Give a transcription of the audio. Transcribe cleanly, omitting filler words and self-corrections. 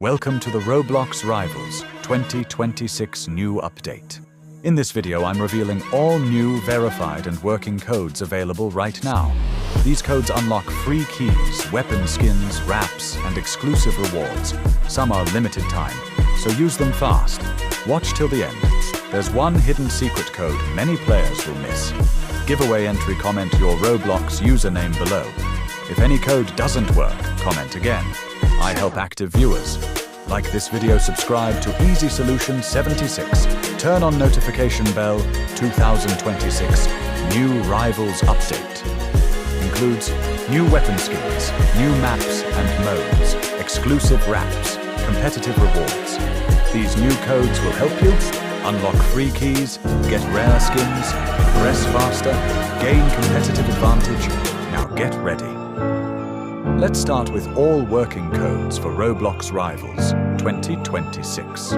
Welcome to the Roblox Rivals 2026 new update. In this video, I'm revealing all new, verified, and working codes available right now. These codes unlock free keys, weapon skins, wraps, and exclusive rewards. Some are limited time, so use them fast. Watch till the end. There's one hidden secret code many players will miss. Giveaway entry, comment your Roblox username below. If any code doesn't work, comment again. I help active viewers. Like this video, subscribe to Easy Solution 76. Turn on notification bell 2026 New Rivals Update. Includes new weapon skins, new maps and modes, exclusive wraps, competitive rewards. These new codes will help you unlock free keys, get rare skins, progress faster, gain competitive advantage. Now get ready. Let's start with all working codes for Roblox Rivals 2026.